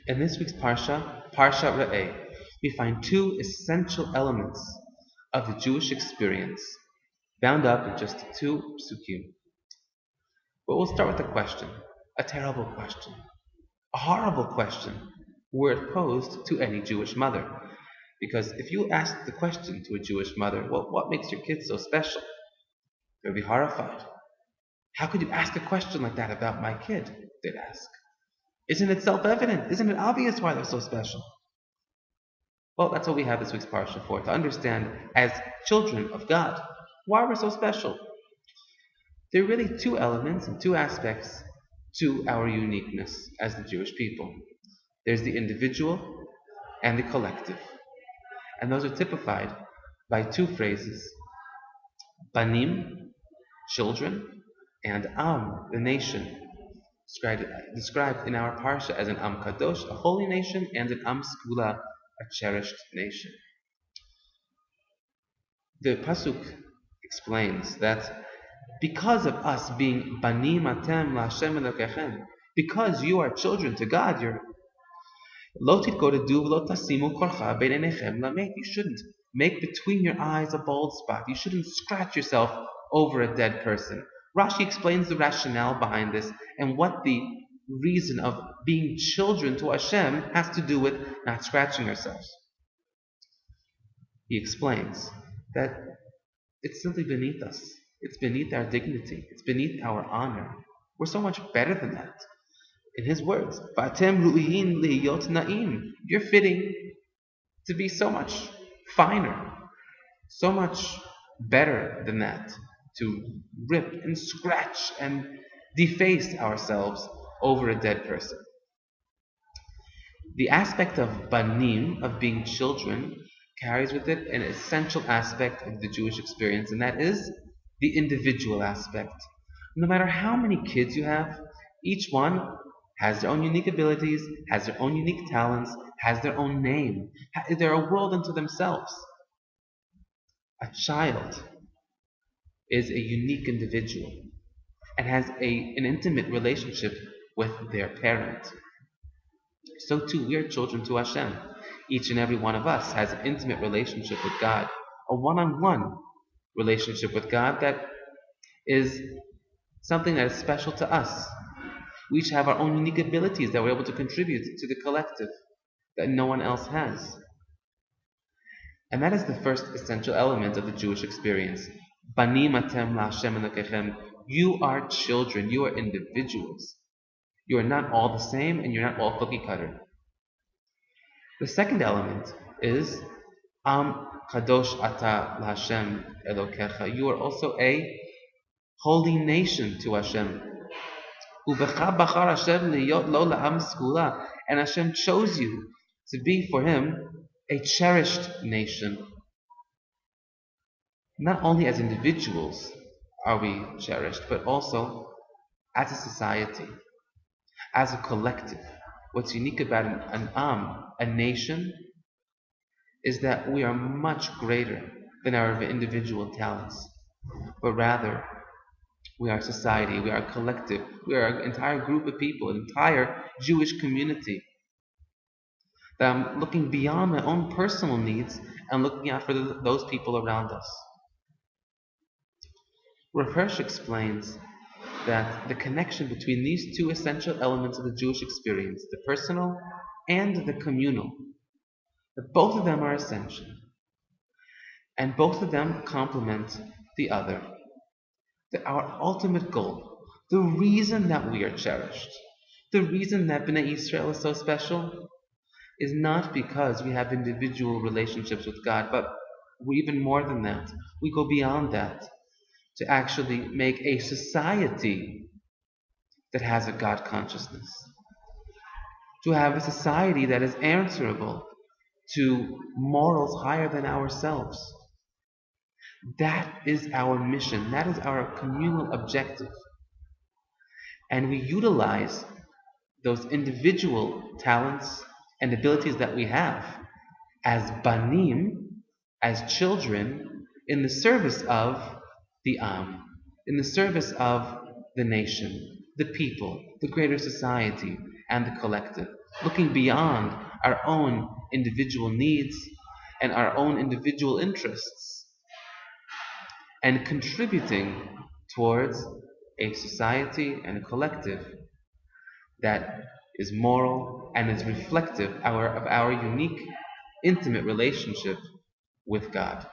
In this week's Parsha Re'eh, we find two essential elements of the Jewish experience, bound up in just two psukim. But we'll start with a question, a terrible question, a horrible question, were it posed to any Jewish mother. Because if you ask the question to a Jewish mother, well, what makes your kids so special? They'd be horrified. How could you ask a question like that about my kid? They'd ask. Isn't it self-evident? Isn't it obvious why they're so special? Well, that's what we have this week's Parsha for, to understand as children of God why we're so special. There are really two elements and two aspects to our uniqueness as the Jewish people. There's the individual and the collective. And those are typified by two phrases, banim, children, and am, the nation, described in our Parsha as an am kadosh, a holy nation, and an am skula, a cherished nation. The pasuk explains that because of us being banim atem laHashem Elokechem, because you are children to God, you're lo titgodedu v'lo tasimu korcha bein einechem lamet. You shouldn't make between your eyes a bald spot. You shouldn't scratch yourself over a dead person. Rashi explains the rationale behind this and what the reason of being children to Hashem has to do with not scratching ourselves. He explains that it's simply beneath us. It's beneath our dignity. It's beneath our honor. We're so much better than that. In his words, "V'atem ru'in liyot na'im." You're fitting to be so much finer, so much better than that, to rip and scratch and deface ourselves over a dead person. The aspect of banim, of being children, carries with it an essential aspect of the Jewish experience, and that is the individual aspect. No matter how many kids you have, each one has their own unique abilities, has their own unique talents, has their own name. They're a world unto themselves. A child is a unique individual and has an intimate relationship with their parent. So too, we are children to Hashem. Each and every one of us has an intimate relationship with God, a one-on-one relationship with God that is something that is special to us. We each have our own unique abilities that we're able to contribute to the collective that no one else has. And that is the first essential element of the Jewish experience. Banim atem laHashem Elokechem. You are children, you are individuals. You are not all the same and you're not all cookie cutter. The second element is am kadosh ata laHashem Elokecha. You are also a holy nation to Hashem. Ubecha bachar Hashem liyot lo la'am skula. And Hashem chose you to be for Him a cherished nation. Not only as individuals are we cherished, but also as a society, as a collective. What's unique about an am, a nation, is that we are much greater than our individual talents, but rather we are a society, we are a collective, we are an entire group of people, an entire Jewish community. That I'm looking beyond my own personal needs and looking out for those people around us. Rav Hirsch explains that the connection between these two essential elements of the Jewish experience, the personal and the communal, that both of them are essential. And both of them complement the other. That our ultimate goal, the reason that we are cherished, the reason that Bnei Israel is so special, is not because we have individual relationships with God, but we're even more than that. We go beyond that to actually make a society that has a God consciousness. To have a society that is answerable to morals higher than ourselves. That is our mission. That is our communal objective. And we utilize those individual talents and abilities that we have as banim, as children, in the service of the am, in the service of the nation, the people, the greater society, and the collective. looking beyond our own individual needs and our own individual interests, and contributing towards a society and a collective that is moral and is reflective of our unique, intimate relationship with God.